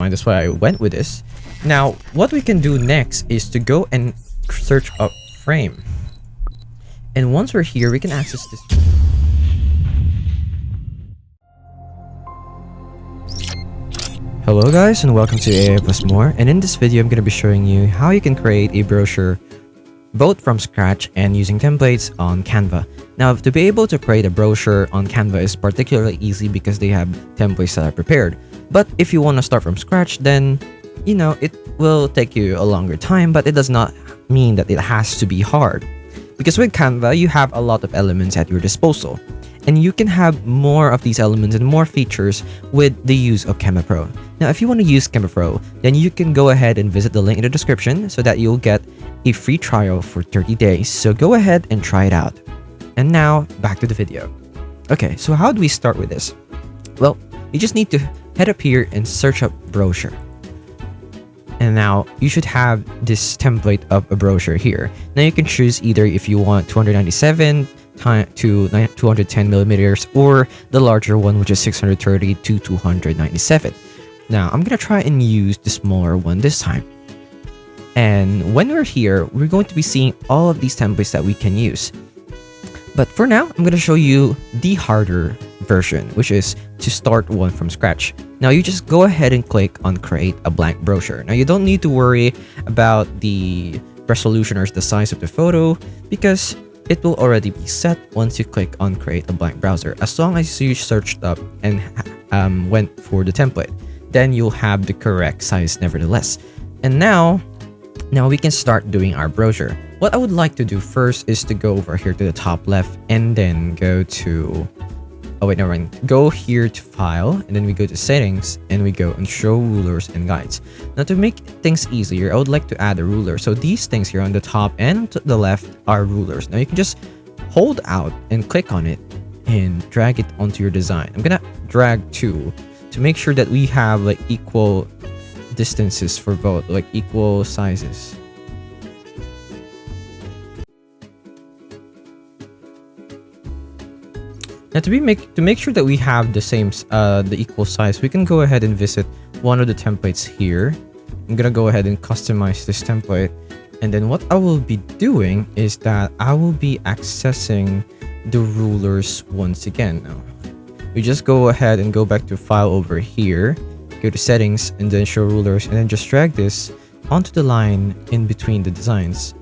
That's why I went with this. Now, what we can do next is to go and search up frame. And once we're here, we can access this. Hello guys, and welcome to AI Plus More. And in this video, I'm going to be showing you how you can create a brochure both from scratch and using templates on Canva. Now, to be able to create a brochure on Canva is particularly easy because they have templates that are prepared. But if you want to start from scratch, then, it will take you a longer time, but it does not mean that it has to be hard. Because with Canva, you have a lot of elements at your disposal. And you can have more of these elements and more features with the use of Canva Pro. Now, if you want to use Canva Pro, then you can go ahead and visit the link in the description so that you'll get a free trial for 30 days. So go ahead and try it out. And now, back to the video. Okay, so how do we start with this? Well, you just need to head up here and search up brochure. And now, you should have this template of a brochure here. Now, you can choose either if you want 297 to 210 millimeters or the larger one, which is 630 to 297. Now, I'm gonna try and use the smaller one this time. And when we're here, we're going to be seeing all of these templates that we can use. But for now, I'm gonna show you the harder version, which is to start one from scratch. Now, you just go ahead and click on create a blank brochure. Now, you don't need to worry about the resolution or the size of the photo because it will already be set once you click on create a blank browser. As long as you searched up and went for the template, then you'll have the correct size nevertheless. And now we can start doing our brochure. What I would like to do first is to go over here to the top left and then go to, go here to file, and then we go to settings and we go and show rulers and guides. Now, to make things easier, I would like to add a ruler. So these things here on the top and to the left are rulers. Now you can just hold out and click on it and drag it onto your design. I'm gonna drag two to make sure that we have like equal distances for both, like equal sizes. Now, to make sure that we have the same the equal size, we can go ahead and visit one of the templates here. I'm gonna go ahead and customize this template, and then what I will be doing is that I will be accessing the rulers once again. Now, we just go ahead and go back to file over here, go to settings, and then show rulers, and then just drag this onto the line in between the designs.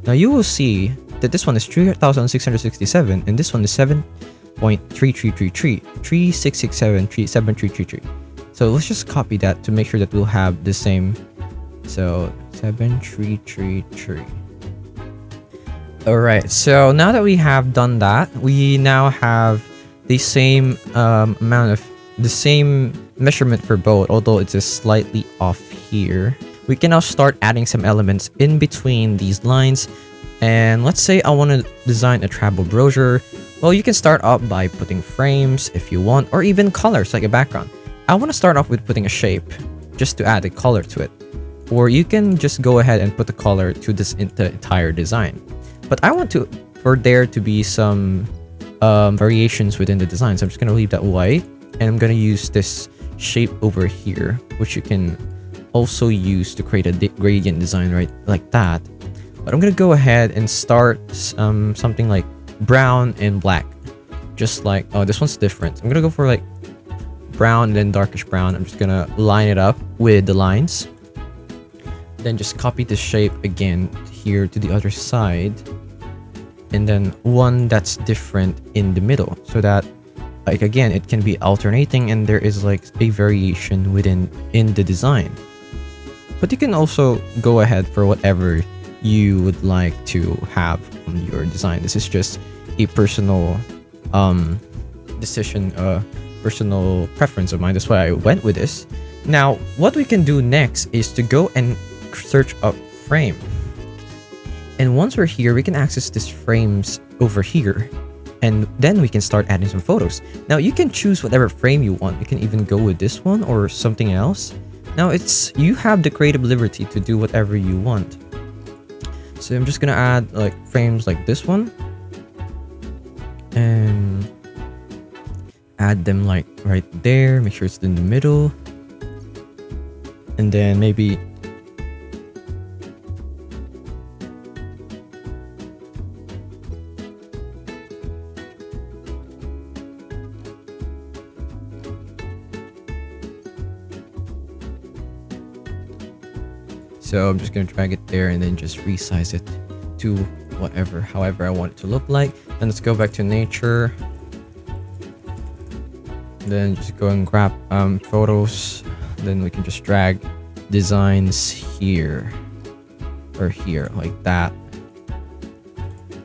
Now, you will see that this one is 3,667 and this one is 7.3333, 3667, So let's just copy that to make sure that we'll have the same. So 7333. Alright, so now that we have done that, we now have the same the same measurement for both, although it's just slightly off here. We can now start adding some elements in between these lines. And let's say I want to design a travel brochure. Well, you can start off by putting frames if you want, or even colors like a background. I want to start off with putting a shape just to add a color to it. Or you can just go ahead and put the color to this entire design. But I want for there to be some variations within the design. So I'm just going to leave that white. And I'm going to use this shape over here, which you can also use to create a gradient design right like that. But I'm going to go ahead and start something like brown and black. Just like, oh, this one's different. I'm going to go for like brown and then darkish brown. I'm just going to line it up with the lines. Then just copy the shape again here to the other side. And then one that's different in the middle so that, like, again, it can be alternating and there is like a variation in the design. But you can also go ahead for whatever you would like to have on your design. This is just a personal decision, personal preference of mine. That's why I went with this. Now, what we can do next is to go and search up frame. And once we're here, we can access these frames over here. And then we can start adding some photos. Now, you can choose whatever frame you want. You can even go with this one or something else. Now, you have the creative liberty to do whatever you want. So I'm just gonna add like frames like this one. And add them like right there. Make sure it's in the middle. And then maybe so I'm just gonna drag it there and then just resize it to however I want it to look like. And let's go back to nature. Then just go and grab photos. Then we can just drag designs here or here like that.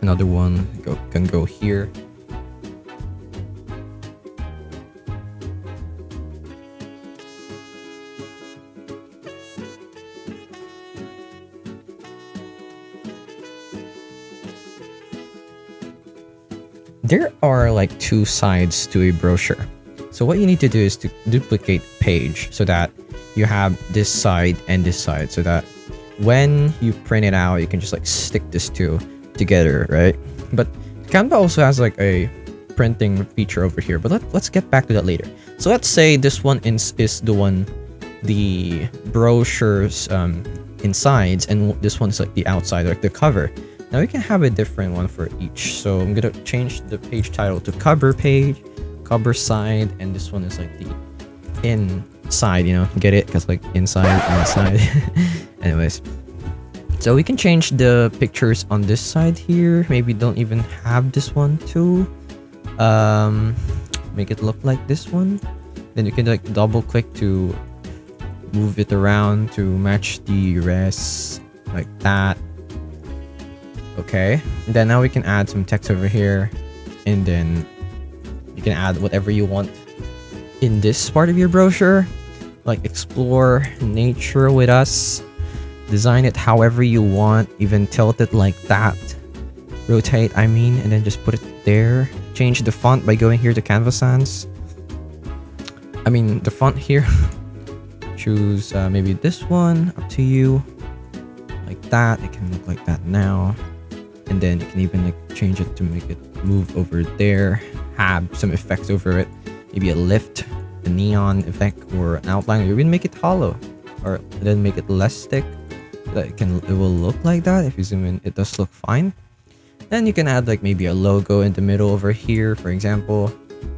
Another one can go here. There are like two sides to a brochure. So what you need to do is to duplicate page so that you have this side and this side, so that when you print it out, you can just like stick this two together, right? But Canva also has like a printing feature over here, but let's get back to that later. So let's say this one is the brochure's insides, and this one's like the outside, like the cover. Now we can have a different one for each. So I'm gonna change the page title to cover page, cover side, and this one is like the inside, you know, get it? Because like inside. Anyways, so we can change the pictures on this side here. Maybe don't even have this one too. Make it look like this one. Then you can like double click to move it around to match the rest, like that. Okay, and then now we can add some text over here, and then you can add whatever you want in this part of your brochure, like explore nature with us, design it however you want, even tilt it like that, rotate I mean, and then just put it there. Change the font by going here to Canva Sans. I mean the font here. Choose maybe this one, up to you, like that. It can look like that now. And then you can even like change it to make it move over there, have some effects over it, maybe a lift, a neon effect, or an outline, or even make it hollow, or then make it less thick so that it will look like that. If you zoom in, it does look fine. Then you can add like maybe a logo in the middle over here. For example,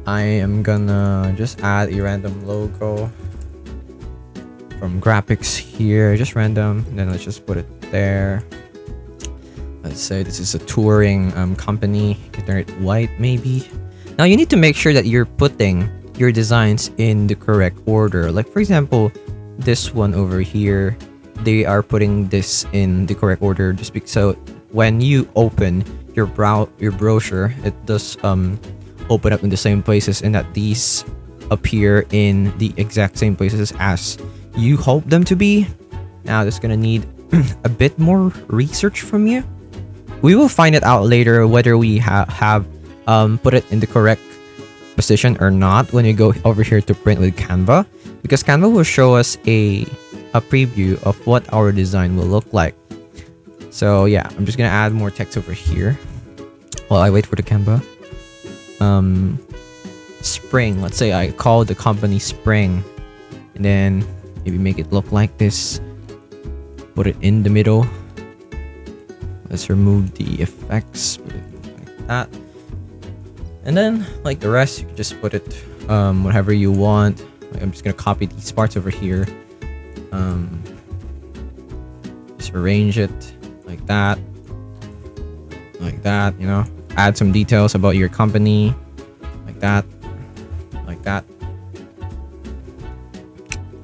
I am gonna just add a random logo from graphics here, just random, and then let's just put it there. Let's say this is a touring company. Turn it white maybe. Now you need to make sure that you're putting your designs in the correct order. Like for example, this one over here, they are putting this in the correct order just because, so when you open your brochure, it does open up in the same places, and that these appear in the exact same places as you hope them to be. Now this is gonna need a bit more research from you. We will find it out later whether we have put it in the correct position or not when you go over here to print with Canva, because Canva will show us a preview of what our design will look like. So yeah, I'm just gonna add more text over here while I wait for the Canva. Spring, let's say I call the company Spring, and then maybe make it look like this, put it in the middle. Let's remove the effects, put it like that. And then like the rest, you can just put it whatever you want. Like, I'm just gonna copy these parts over here. Just arrange it like that, you know. Add some details about your company, like that.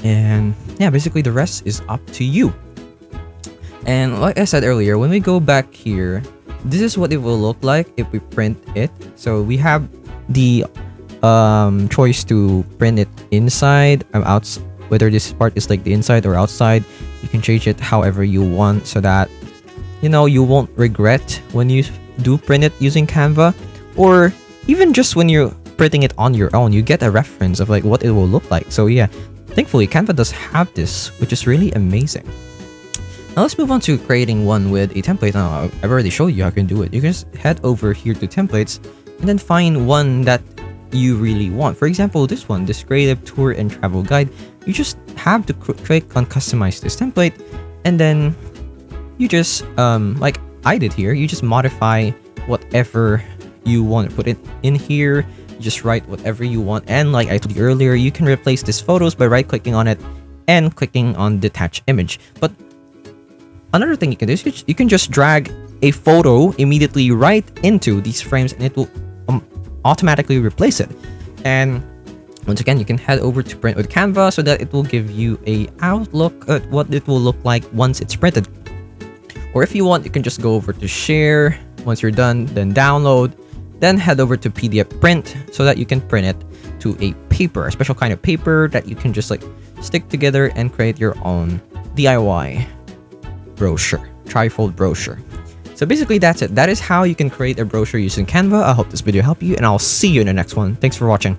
And yeah, basically the rest is up to you. And like I said earlier, when we go back here, this is what it will look like if we print it. So we have the choice to print it inside, whether this part is like the inside or outside. You can change it however you want so that, you know, you won't regret when you do print it using Canva, or even just when you're printing it on your own, you get a reference of like what it will look like. So yeah, thankfully Canva does have this, which is really amazing. Now let's move on to creating one with a template. Now I've already showed you how you can do it. You can just head over here to templates and then find one that you really want. For example, this one, this creative tour and travel guide. you just have to click on customize this template, and then you just like I did here, you just modify whatever you want to put it in here. You just write whatever you want, and like I told you earlier, you can replace these photos by right clicking on it and clicking on detach image. But another thing you can do is you can just drag a photo immediately right into these frames, and it will automatically replace it. And once again, you can head over to print with Canva so that it will give you a outlook at what it will look like once it's printed. Or if you want, you can just go over to share. Once you're done, then download, then head over to PDF print so that you can print it to a paper, a special kind of paper that you can just like stick together and create your own DIY brochure, trifold brochure. So basically that's it. That is how you can create a brochure using Canva. I hope this video helped you, and I'll see you in the next one. Thanks for watching.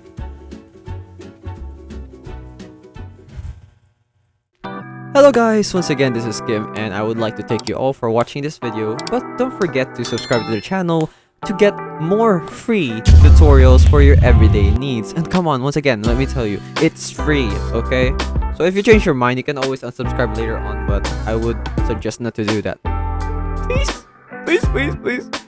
Hello guys, once again this is Kim, and I would like to thank you all for watching this video, but don't forget to subscribe to the channel to get more free tutorials for your everyday needs. And come on, once again, let me tell you, it's free, okay? So if you change your mind, you can always unsubscribe later on, but I would suggest not to do that. Please, please, please, please.